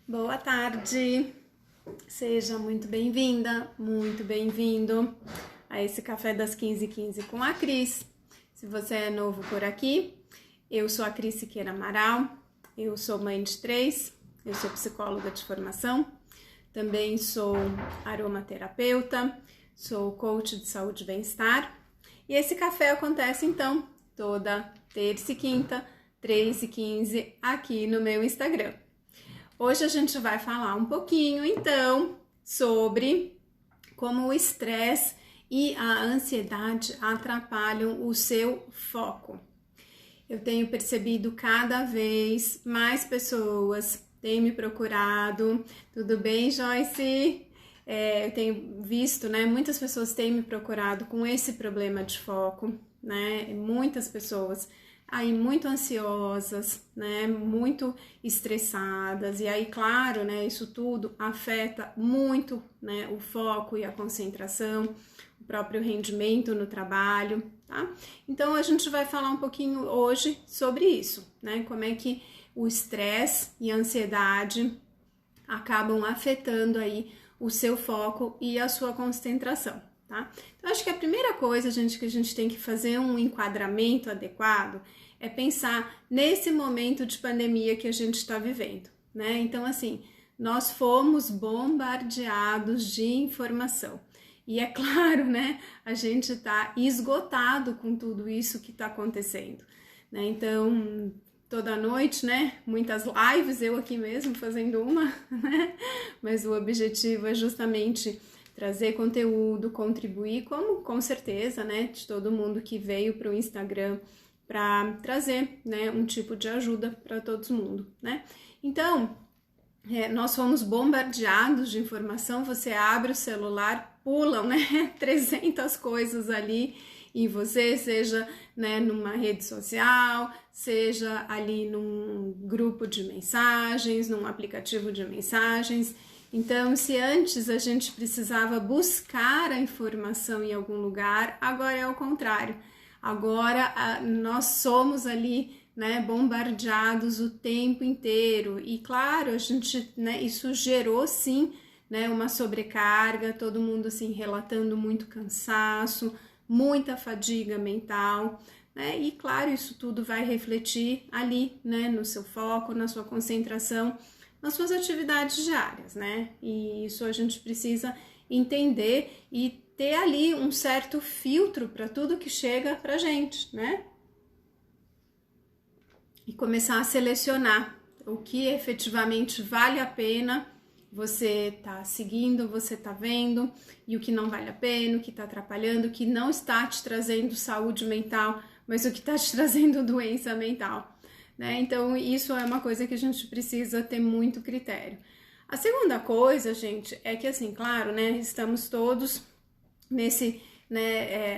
Boa tarde, seja muito bem-vinda, muito bem-vindo a esse Café das 15h15 com a Cris. Se você é novo por aqui, eu sou a Cris Siqueira Amaral, eu sou mãe de 3, eu sou psicóloga de formação, também sou aromaterapeuta, sou coach de saúde e bem-estar e esse café acontece então toda terça e quinta, 3h15 aqui no meu Instagram. Hoje a gente vai falar um pouquinho, então, sobre como o estresse e a ansiedade atrapalham o seu foco. Eu tenho percebido cada vez mais pessoas têm me procurado. Tudo bem, Joyce? Eu tenho visto, né? Muitas pessoas têm me procurado com esse problema de foco, né? Muitas pessoas aí muito ansiosas, né, muito estressadas, e aí, claro, né, isso tudo afeta muito, né, o foco e a concentração, o próprio rendimento no trabalho, tá? Então, a gente vai falar um pouquinho hoje sobre isso, né, como é que o estresse e a ansiedade acabam afetando aí o seu foco e a sua concentração, tá? Então, acho que a primeira coisa, gente, que a gente tem que fazer um enquadramento adequado é pensar nesse momento de pandemia que a gente está vivendo, né? Então, assim, nós fomos bombardeados de informação. E é claro, né? A gente está esgotado com tudo isso que está acontecendo, né? Então, toda noite, né? Muitas lives, eu aqui mesmo fazendo uma, né? Mas o objetivo é justamente trazer conteúdo, contribuir, como com certeza, né? De todo mundo que veio para o Instagram para trazer, né, um tipo de ajuda para todo mundo, né? Então, nós fomos bombardeados de informação, você abre o celular, pulam, né, 300 coisas ali em você, seja, né, numa rede social, seja ali num grupo de mensagens, num aplicativo de mensagens. Então, se antes a gente precisava buscar a informação em algum lugar, agora é o contrário. Agora nós somos ali, né, bombardeados o tempo inteiro e claro, a gente, né, isso gerou sim, né, uma sobrecarga, todo mundo assim relatando muito cansaço, muita fadiga mental, né, e claro, isso tudo vai refletir ali, né, no seu foco, na sua concentração, nas suas atividades diárias, né, e isso a gente precisa entender e ter ali um certo filtro para tudo que chega pra gente, né? E começar a selecionar o que efetivamente vale a pena você tá seguindo, você tá vendo, e o que não vale a pena, o que tá atrapalhando, o que não está te trazendo saúde mental, mas o que tá te trazendo doença mental, né? Então, isso é uma coisa que a gente precisa ter muito critério. A segunda coisa, gente, é que assim, claro, né, estamos todos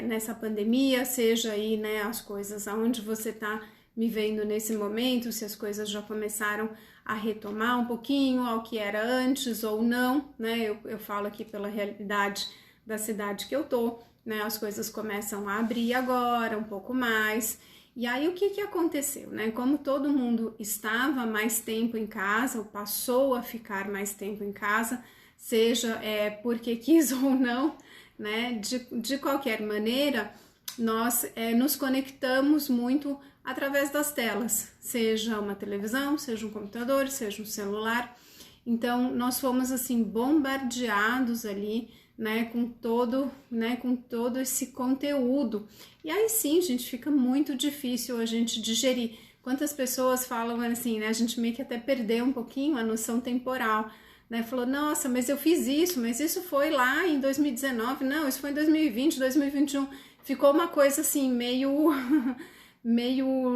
nessa pandemia, seja aí, né, as coisas aonde você tá me vendo nesse momento, se as coisas já começaram a retomar um pouquinho ao que era antes ou não, né, eu falo aqui pela realidade da cidade que eu tô, né, as coisas começam a abrir agora um pouco mais, e aí o que aconteceu, né, como todo mundo estava mais tempo em casa, ou passou a ficar mais tempo em casa, seja porque quis ou não, né? De qualquer maneira, nós nos conectamos muito através das telas, seja uma televisão, seja um computador, seja um celular. Então, nós fomos assim bombardeados ali, né, com todo esse conteúdo. E aí sim, gente, fica muito difícil a gente digerir. Quantas pessoas falam assim, né? A gente meio que até perdeu um pouquinho a noção temporal. Né, falou, nossa, mas eu fiz isso, mas isso foi lá em 2019, não, isso foi em 2020, 2021, ficou uma coisa assim, meio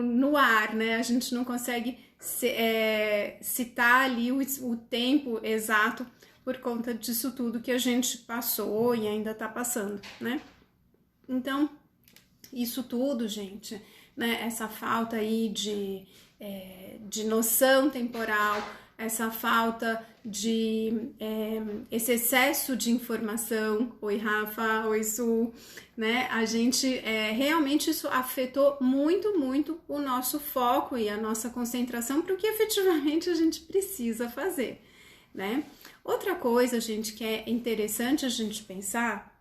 no ar, né, a gente não consegue citar ali o tempo exato por conta disso tudo que a gente passou e ainda tá passando, né, então, isso tudo, gente, né, essa falta aí de noção temporal, essa falta de esse excesso de informação, oi Rafa, oi Su, né, a gente realmente isso afetou muito o nosso foco e a nossa concentração para o que efetivamente a gente precisa fazer, né? Outra coisa, gente, que é interessante a gente pensar,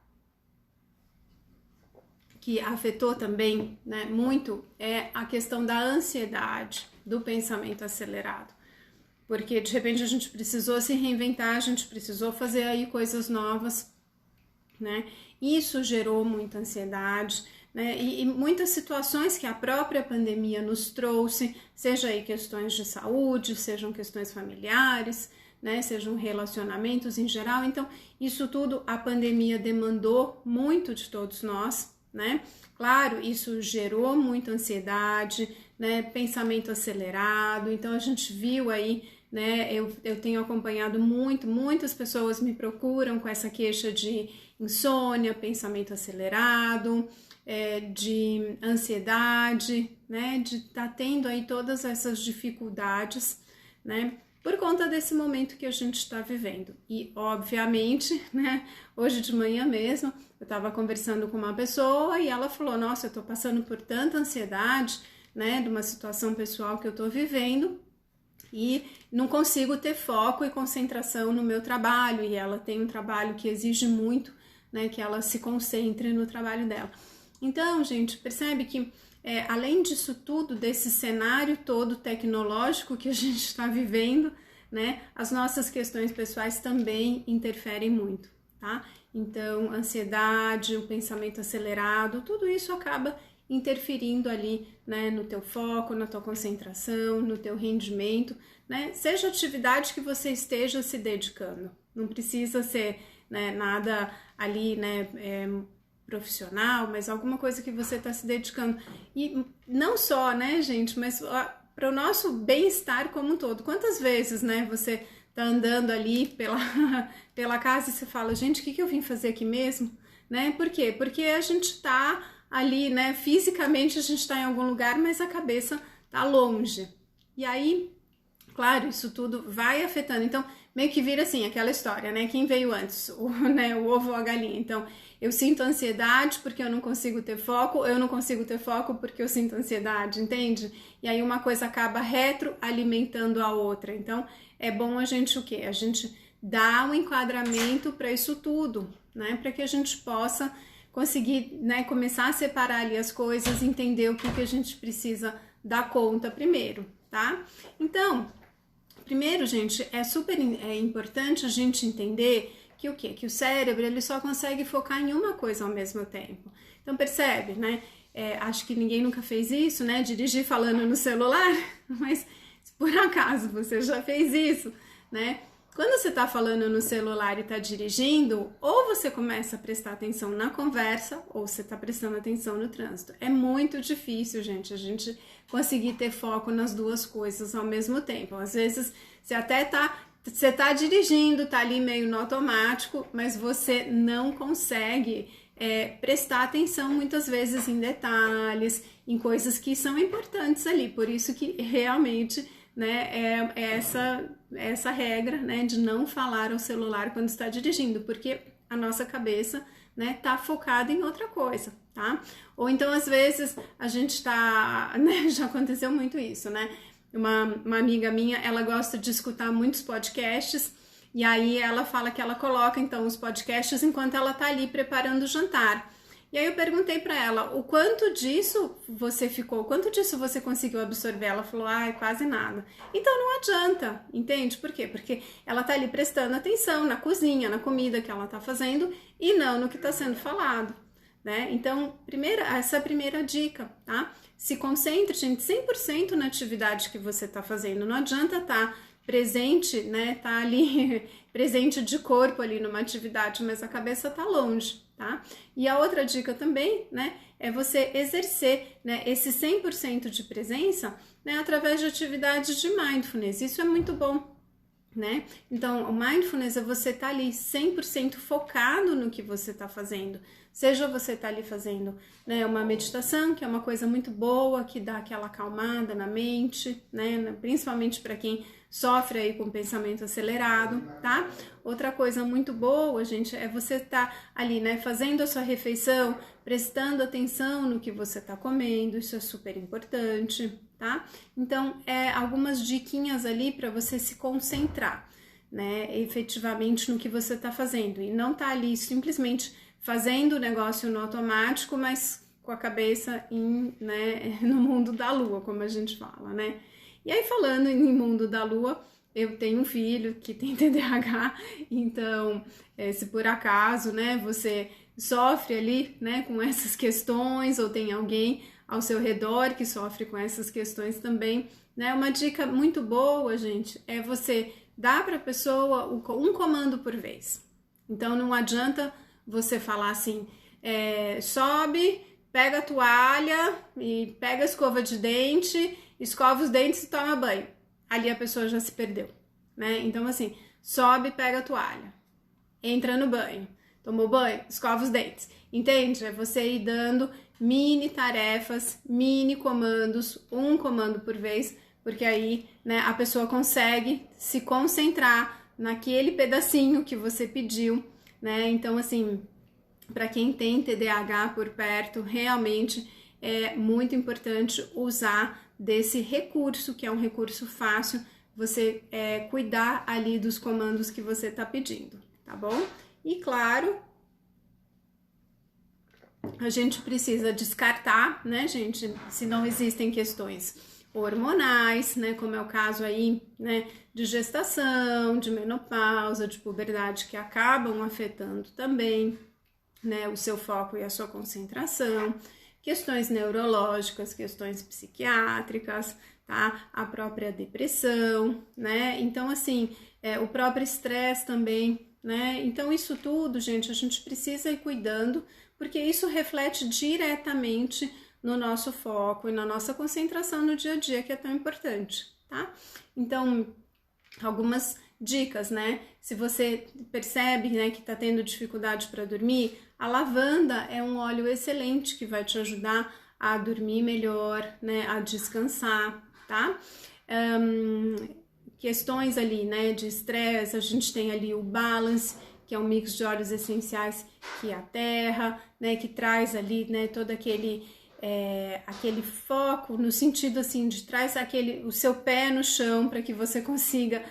que afetou também, né, muito, é a questão da ansiedade, do pensamento acelerado. Porque de repente a gente precisou se reinventar, a gente precisou fazer aí coisas novas, né? Isso gerou muita ansiedade, né? E muitas situações que a própria pandemia nos trouxe, seja aí questões de saúde, sejam questões familiares, né? Sejam relacionamentos em geral. Então, isso tudo a pandemia demandou muito de todos nós, né? Claro, isso gerou muita ansiedade, né? Pensamento acelerado. Então, a gente viu aí, né? Eu tenho acompanhado muitas pessoas me procuram com essa queixa de insônia, pensamento acelerado, de ansiedade, né? De estar tendo aí todas essas dificuldades, né? Por conta desse momento que a gente está vivendo. E, obviamente, né, hoje de manhã mesmo, eu estava conversando com uma pessoa e ela falou, nossa, eu estou passando por tanta ansiedade, né, de uma situação pessoal que eu estou vivendo e não consigo ter foco e concentração no meu trabalho. E ela tem um trabalho que exige muito, né, que ela se concentre no trabalho dela. Então, gente, percebe que além disso tudo, desse cenário todo tecnológico que a gente está vivendo, né, as nossas questões pessoais também interferem muito, tá? Então, ansiedade, o pensamento acelerado, tudo isso acaba interferindo ali, né, no teu foco, na tua concentração, no teu rendimento, né? Seja a atividade que você esteja se dedicando, não precisa ser, né, nada ali, né, profissional, mas alguma coisa que você está se dedicando. E não só, né, gente, mas para o nosso bem-estar como um todo. Quantas vezes, né, você tá andando ali pela casa e você fala, gente, o que eu vim fazer aqui mesmo? Né? Por quê? Porque a gente tá ali, né, fisicamente a gente tá em algum lugar, mas a cabeça tá longe. E aí, claro, isso tudo vai afetando. Então, meio que vira assim, aquela história, né? Quem veio antes, o ovo ou a galinha? Então, eu sinto ansiedade porque eu não consigo ter foco, eu não consigo ter foco porque eu sinto ansiedade, entende? E aí uma coisa acaba retroalimentando a outra. Então, é bom a gente o quê? A gente dar um enquadramento para isso tudo, né? Para que a gente possa conseguir, né, começar a separar ali as coisas, entender o que a gente precisa dar conta primeiro, tá? Então, primeiro, gente, é super importante a gente entender que o quê? Que o cérebro, ele só consegue focar em uma coisa ao mesmo tempo. Então, percebe, né? Acho que ninguém nunca fez isso, né? Dirigir falando no celular, mas se por acaso você já fez isso, né? Quando você tá falando no celular e tá dirigindo, ou você começa a prestar atenção na conversa, ou você tá prestando atenção no trânsito. É muito difícil, gente, a gente conseguir ter foco nas duas coisas ao mesmo tempo. Às vezes, você tá dirigindo, tá ali meio no automático, mas você não consegue prestar atenção muitas vezes em detalhes, em coisas que são importantes ali. Por isso que realmente, né, essa regra, né, de não falar ao celular quando está dirigindo, porque a nossa cabeça, né, tá focada em outra coisa, tá? Ou então, às vezes, a gente tá, né, já aconteceu muito isso, né? Uma amiga minha, ela gosta de escutar muitos podcasts, e aí ela fala que ela coloca, então, os podcasts enquanto ela tá ali preparando o jantar. E aí eu perguntei para ela, o quanto disso você conseguiu absorver? Ela falou, quase nada. Então não adianta, entende? Por quê? Porque ela tá ali prestando atenção na cozinha, na comida que ela tá fazendo e não no que tá sendo falado, né? Então, essa primeira dica, tá? Se concentre, gente, 100% na atividade que você tá fazendo. Não adianta tá presente, né? Tá ali presente de corpo ali numa atividade, mas a cabeça tá longe, tá? E a outra dica também, né, é você exercer, né, esse 100% de presença, né, através de atividades de mindfulness. Isso é muito bom, né? Então, o mindfulness é você estar ali 100% focado no que você está fazendo. Seja você tá ali fazendo, né, uma meditação, que é uma coisa muito boa, que dá aquela acalmada na mente, né, principalmente para quem sofre aí com pensamento acelerado, tá? Outra coisa muito boa, gente, é você estar ali, né, fazendo a sua refeição, prestando atenção no que você tá comendo, isso é super importante, tá? Então, algumas diquinhas ali para você se concentrar, né, efetivamente no que você está fazendo e não tá ali simplesmente fazendo o negócio no automático, mas com a cabeça né, no mundo da lua, como a gente fala, né? E aí, falando em mundo da lua, eu tenho um filho que tem TDAH, então, se por acaso, né, você sofre ali, né, com essas questões, ou tem alguém ao seu redor que sofre com essas questões também, né, uma dica muito boa, gente, é você dar para a pessoa um comando por vez. Então, não adianta você falar assim, sobe, pega a toalha e pega a escova de dente, escova os dentes e toma banho. Ali a pessoa já se perdeu, né? Então, assim, sobe, pega a toalha, entra no banho, tomou banho, escova os dentes. Entende? É você ir dando mini tarefas, mini comandos, um comando por vez, porque aí, né, a pessoa consegue se concentrar naquele pedacinho que você pediu, né? Então, assim, para quem tem TDAH por perto, realmente é muito importante usar desse recurso, que é um recurso fácil, você cuidar ali dos comandos que você está pedindo, tá bom? E claro, a gente precisa descartar, né, gente, se não existem questões hormonais, né, como é o caso aí, né, de gestação, de menopausa, de puberdade, que acabam afetando também, né, o seu foco e a sua concentração, questões neurológicas, questões psiquiátricas, tá? A própria depressão, né? Então, assim, o próprio estresse também, né? Então, isso tudo, gente, a gente precisa ir cuidando, porque isso reflete diretamente no nosso foco e na nossa concentração no dia a dia, que é tão importante, tá? Então, algumas dicas, né? Se você percebe, né, que tá tendo dificuldade para dormir, a lavanda é um óleo excelente que vai te ajudar a dormir melhor, né, a descansar, tá? Questões ali, né, de estresse, a gente tem ali o Balance, que é um mix de óleos essenciais que é a terra, né, que traz ali, né, todo aquele foco no sentido assim de traz o seu pé no chão para que você consiga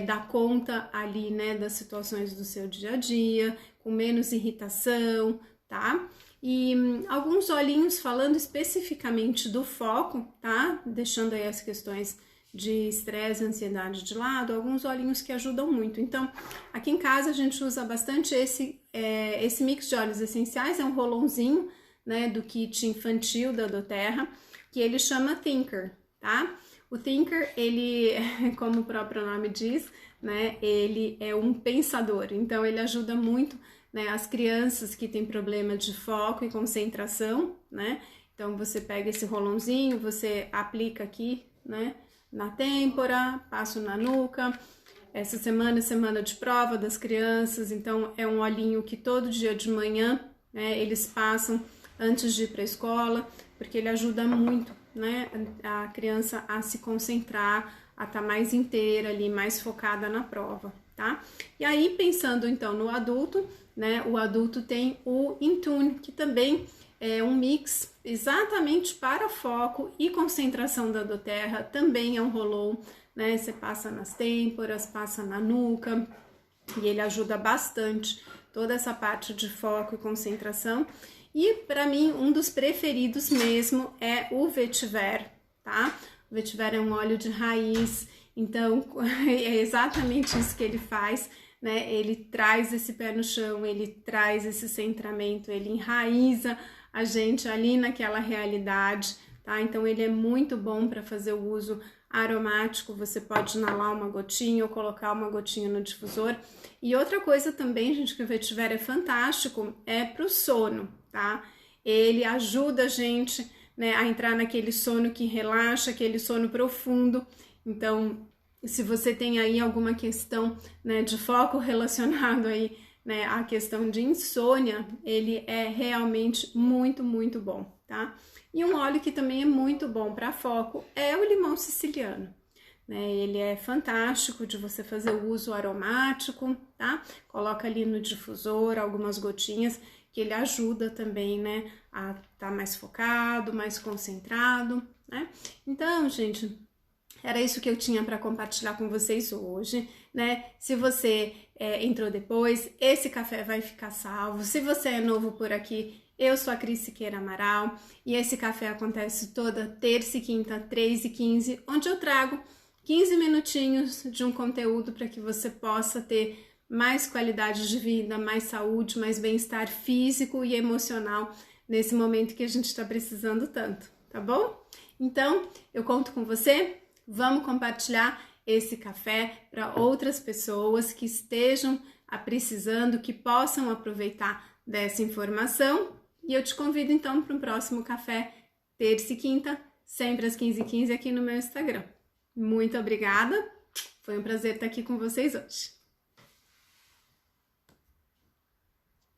dar conta ali, né, das situações do seu dia a dia, com menos irritação, tá? E alguns olhinhos falando especificamente do foco, tá? Deixando aí as questões de estresse, ansiedade de lado, alguns olhinhos que ajudam muito. Então, aqui em casa a gente usa bastante esse mix de óleos essenciais, é um rolãozinho, né, do kit infantil da doTERRA, que ele chama Thinker, tá? O Thinker, ele, como o próprio nome diz, né, ele é um pensador, então ele ajuda muito, né, as crianças que têm problema de foco e concentração, né? Então você pega esse rolãozinho, você aplica aqui, né, na têmpora, passo na nuca. Essa semana é semana de prova das crianças, então é um olhinho que todo dia de manhã, né, eles passam antes de ir para a escola, porque ele ajuda muito, né, a criança a se concentrar, a estar mais inteira ali, mais focada na prova, tá? E aí, pensando então no adulto, né, o adulto tem o Intune, que também é um mix exatamente para foco e concentração da doTERRA, também é um roll-on, né, você passa nas têmporas, passa na nuca, e ele ajuda bastante toda essa parte de foco e concentração. E para mim, um dos preferidos mesmo é o Vetiver, tá? O Vetiver é um óleo de raiz, então é exatamente isso que ele faz, né? Ele traz esse pé no chão, ele traz esse centramento, ele enraiza a gente ali naquela realidade, tá? Então ele é muito bom para fazer o uso aromático, você pode inalar uma gotinha ou colocar uma gotinha no difusor. E outra coisa também, gente, que o Vetiver é fantástico, é pro sono, tá? Ele ajuda a gente, né, a entrar naquele sono que relaxa, aquele sono profundo. Então, se você tem aí alguma questão, né, de foco relacionado aí, né, à questão de insônia, ele é realmente muito, muito bom, tá? E um óleo que também é muito bom para foco é o limão siciliano, né? Ele é fantástico de você fazer o uso aromático, tá? Coloca ali no difusor algumas gotinhas, que ele ajuda também, né, a estar mais focado, mais concentrado, né? Então, gente, Era isso que eu tinha para compartilhar com vocês hoje, né? Se você entrou depois, esse café vai ficar salvo. Se você é novo por aqui, eu sou a Cris Siqueira Amaral e esse café acontece toda terça e quinta, 3h15, onde eu trago 15 minutinhos de um conteúdo para que você possa ter mais qualidade de vida, mais saúde, mais bem-estar físico e emocional nesse momento que a gente está precisando tanto, tá bom? Então, eu conto com você, vamos compartilhar esse café para outras pessoas que estejam precisando, que possam aproveitar dessa informação. E eu te convido então para um próximo café, terça e quinta, sempre às 15h15 aqui no meu Instagram. Muito obrigada, foi um prazer estar aqui com vocês hoje.